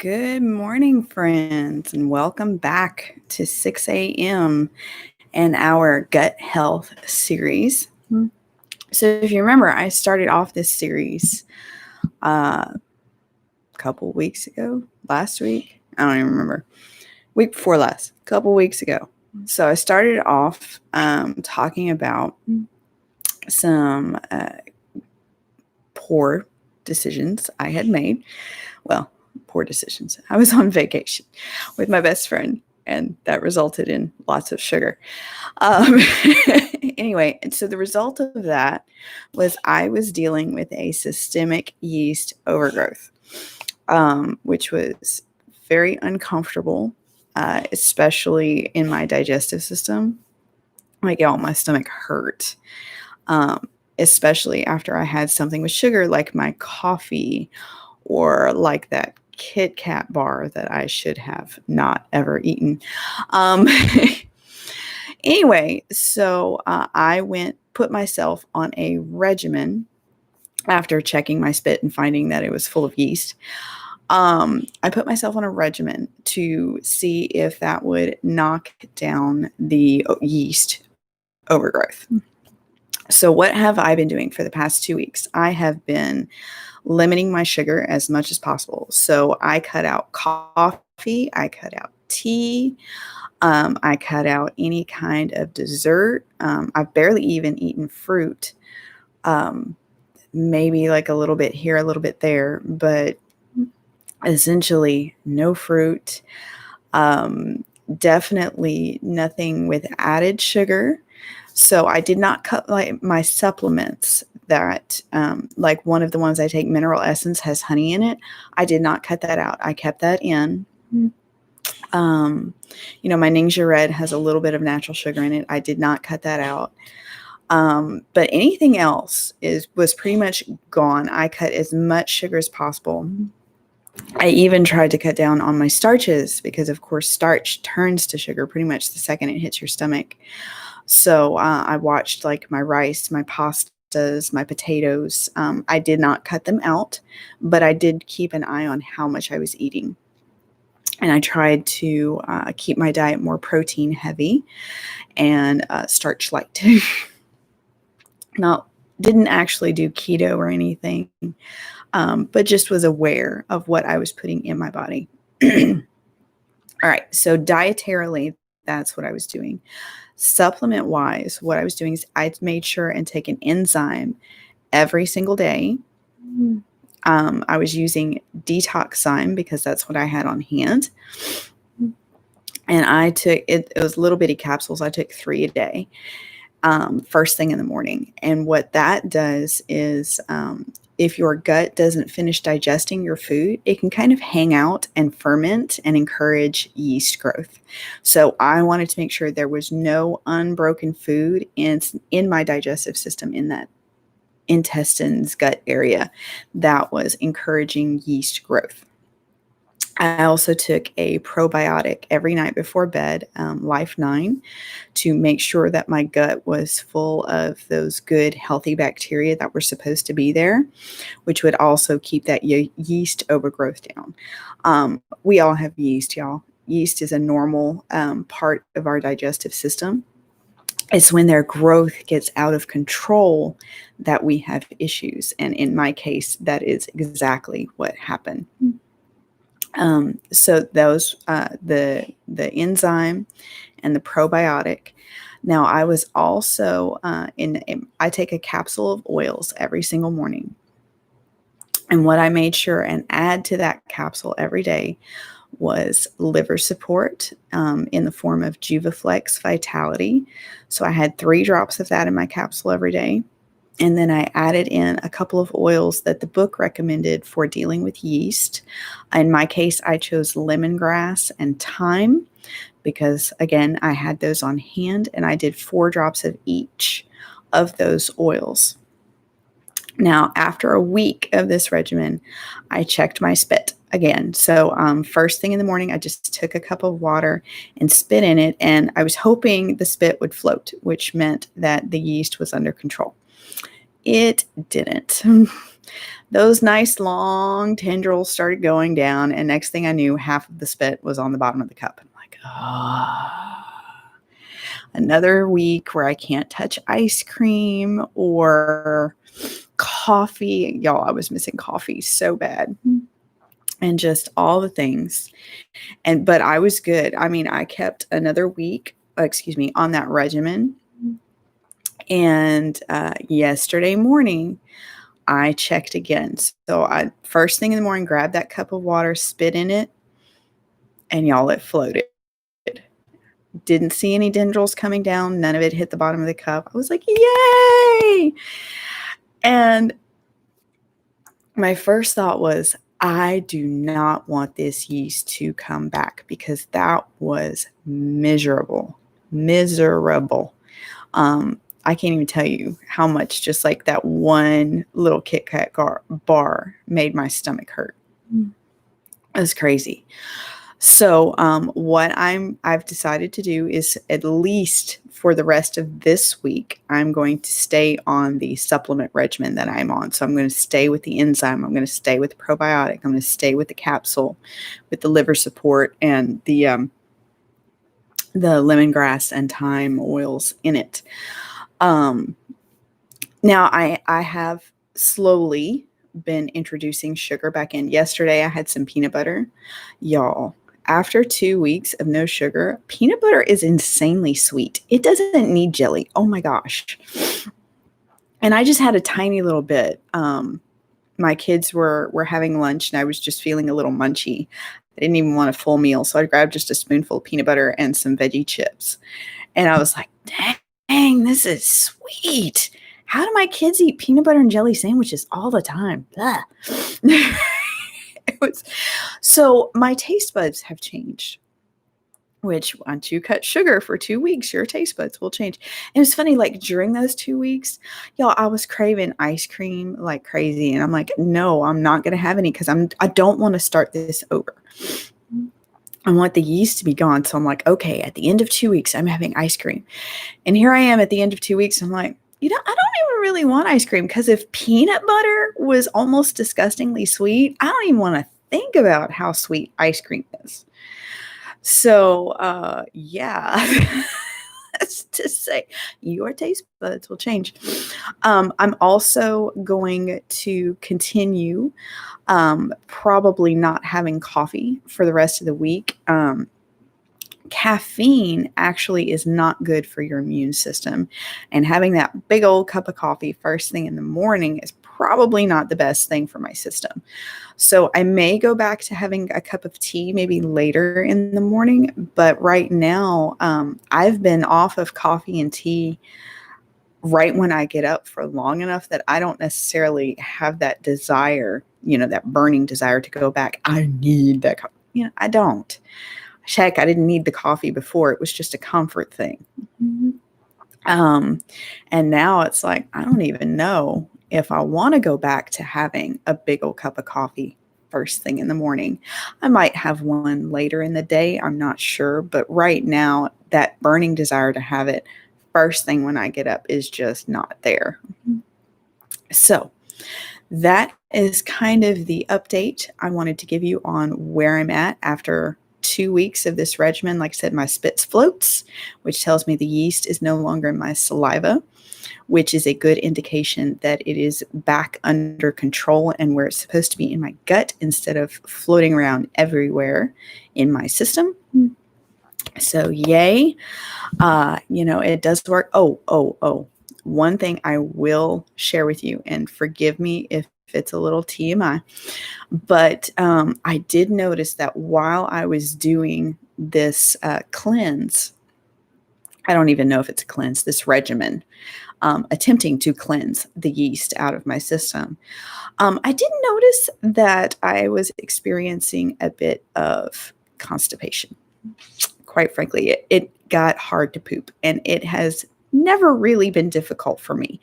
Good morning, friends, and welcome back to 6 a.m. and our gut health series. So, if you remember, I started off this series a couple weeks ago, last week. I don't even remember. Week before last, a couple weeks ago. So, I started off talking about some poor decisions I had made. Well, poor decisions. I was on vacation with my best friend, and that resulted in lots of sugar. Anyway, so the result of that was I was dealing with a systemic yeast overgrowth, which was very uncomfortable, especially in my digestive system. Like, y'all, my stomach hurt, especially after I had something with sugar, like my coffee or like that Kit Kat bar that I should have not ever eaten. Anyway, so I put myself on a regimen after checking my spit and finding that it was full of yeast. I put myself on a regimen to see if that would knock down the yeast overgrowth. So what have I been doing for the past 2 weeks? I have been limiting my sugar as much as possible. So I cut out coffee, I cut out tea, I cut out any kind of dessert. I've barely even eaten fruit. Maybe like a little bit here, a little bit there, but essentially no fruit. Definitely nothing with added sugar. So I did not cut my supplements that, like one of the ones I take, Mineral Essence, has honey in it. I did not cut that out. I kept that in. My Ningxia Red has a little bit of natural sugar in it. I did not cut that out. But anything else was pretty much gone. I cut as much sugar as possible. I even tried to cut down on my starches because, of course, starch turns to sugar pretty much the second it hits your stomach. So I watched like my rice, my pastas, my potatoes. I did not cut them out, but I did keep an eye on how much I was eating. And I tried to keep my diet more protein heavy and starch light. Didn't actually do keto or anything, but just was aware of what I was putting in my body. All right, so dietarily, that's what I was doing. Supplement wise, what I was doing is I made sure and take an enzyme every single day. I was using Detoxzyme because that's what I had on hand. And I took it was little bitty capsules. I took 3 a day, first thing in the morning. And what that does is, if your gut doesn't finish digesting your food, it can kind of hang out and ferment and encourage yeast growth. So I wanted to make sure there was no unbroken food in my digestive system, in that intestines, gut area, that was encouraging yeast growth. I also took a probiotic every night before bed, Life 9, to make sure that my gut was full of those good, healthy bacteria that were supposed to be there, which would also keep that yeast overgrowth down. We all have yeast, y'all. Yeast is a normal part of our digestive system. It's when their growth gets out of control that we have issues. And in my case, that is exactly what happened. So those, the enzyme and the probiotic. Now I was also I take a capsule of oils every single morning. And what I made sure and add to that capsule every day was liver support, in the form of Juvaflex Vitality. So I had 3 drops of that in my capsule every day. And then I added in a couple of oils that the book recommended for dealing with yeast. In my case, I chose lemongrass and thyme because, again, I had those on hand, and I did 4 drops of each of those oils. Now, after a week of this regimen, I checked my spit again. So first thing in the morning, I just took a cup of water and spit in it, and I was hoping the spit would float, which meant that the yeast was under control. It didn't. Those nice long tendrils started going down, and next thing I knew, half of the spit was on the bottom of the cup. I'm like, another week where I can't touch ice cream or coffee. Y'all, I was missing coffee so bad. And just all the things. But I was good. I mean, I kept another week, on that regimen. And yesterday morning, I checked again. So I first thing in the morning, grabbed that cup of water, spit in it, and y'all, it floated. Didn't see any dendrils coming down. None of it hit the bottom of the cup. I was like, yay! And my first thought was, I do not want this yeast to come back, because that was miserable. I can't even tell you how much just like that one little Kit Kat bar made my stomach hurt. It was crazy. So what I've decided to do is, at least for the rest of this week, I'm going to stay on the supplement regimen that I'm on. So I'm going to stay with the enzyme. I'm going to stay with the probiotic. I'm going to stay with the capsule, with the liver support, and the lemongrass and thyme oils in it. Now I have slowly been introducing sugar back in. Yesterday I had some peanut butter. Y'all, after 2 weeks of no sugar, peanut butter is insanely sweet. It doesn't need jelly. Oh my gosh. And I just had a tiny little bit. My kids were having lunch and I was just feeling a little munchy. I didn't even want a full meal. So I grabbed just a spoonful of peanut butter and some veggie chips. And I was like, dang, this is sweet. How do my kids eat peanut butter and jelly sandwiches all the time? So my taste buds have changed, which once you cut sugar for 2 weeks, your taste buds will change. And it's funny, like during those 2 weeks, y'all, I was craving ice cream like crazy. And I'm like, no, I'm not going to have any, because I don't want to start this over. I want the yeast to be gone. So I'm like, okay, at the end of 2 weeks, I'm having ice cream. And here I am at the end of 2 weeks. I'm like, I don't even really want ice cream, because if peanut butter was almost disgustingly sweet, I don't even want to think about how sweet ice cream is. So, yeah, that's to say your taste buds will change. I'm also going to continue probably not having coffee for the rest of the week. Caffeine actually is not good for your immune system. And having that big old cup of coffee first thing in the morning is probably not the best thing for my system. So I may go back to having a cup of tea maybe later in the morning. But right now, I've been off of coffee and tea right when I get up for long enough that I don't necessarily have that desire, that burning desire to go back. I need that coffee. I don't. Heck, I didn't need the coffee before. It was just a comfort thing. And now it's like, I don't even know if I want to go back to having a big old cup of coffee first thing in the morning. I might have one later in the day. I'm not sure. But right now, that burning desire to have it first thing when I get up is just not there. So that is kind of the update I wanted to give you on where I'm at after 2 weeks of this regimen. Like I said, my spits floats, which tells me the yeast is no longer in my saliva, which is a good indication that it is back under control and where it's supposed to be, in my gut, instead of floating around everywhere in my system. So yay. It does work. Oh. One thing I will share with you, and forgive me if it's a little TMI, but I did notice that while I was doing this cleanse, I don't even know if it's a cleanse, this regimen, attempting to cleanse the yeast out of my system, I did notice that I was experiencing a bit of constipation. Quite frankly, it got hard to poop, and it has never really been difficult for me.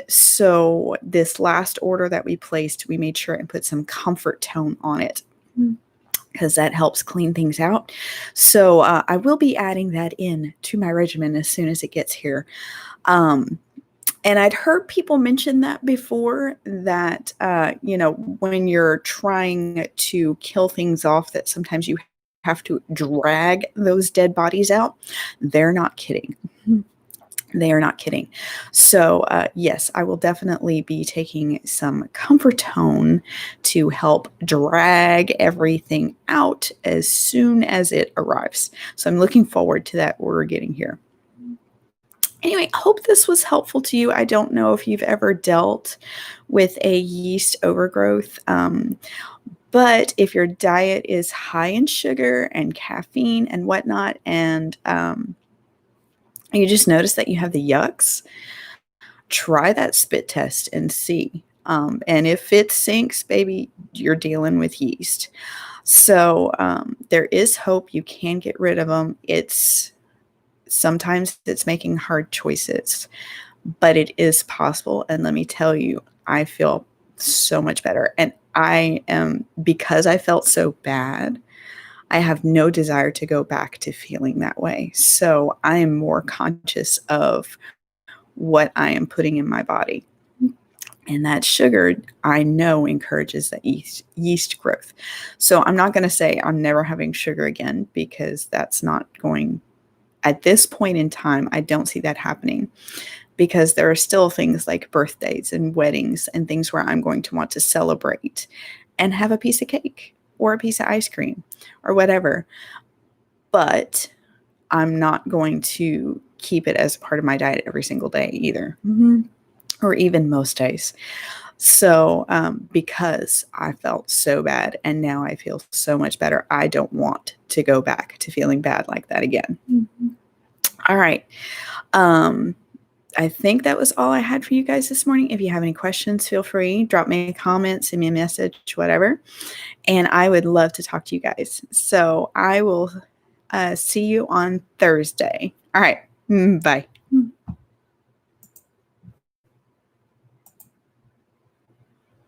So this last order that we placed, we made sure and put some comfort tone on it, because that helps clean things out. So I will be adding that in to my regimen as soon as it gets here. And And I'd heard people mention that before, that, when you're trying to kill things off, that sometimes you have to drag those dead bodies out. They're not kidding. They are not kidding. So, yes, I will definitely be taking some Comfortone to help drag everything out as soon as it arrives. So I'm looking forward to that order getting here. Anyway, I hope this was helpful to you. I don't know if you've ever dealt with a yeast overgrowth, but if your diet is high in sugar and caffeine and whatnot, and you just notice that you have the yucks, try that spit test and see. And if it sinks, baby, you're dealing with yeast. So there is hope. You can get rid of them. Sometimes it's making hard choices, but it is possible. And let me tell you, I feel so much better. And because I felt so bad, I have no desire to go back to feeling that way. So I am more conscious of what I am putting in my body. And that sugar, I know, encourages that yeast growth. So I'm not going to say I'm never having sugar again, because that's not going, at this point in time, I don't see that happening, because there are still things like birthdays and weddings and things where I'm going to want to celebrate and have a piece of cake or a piece of ice cream or whatever. But I'm not going to keep it as part of my diet every single day either, or even most days. So, because I felt so bad and now I feel so much better, I don't want to go back to feeling bad like that again. All right. I think that was all I had for you guys this morning. If you have any questions, feel free, drop me a comment, send me a message, whatever. And I would love to talk to you guys. So I will see you on Thursday. All right. Bye.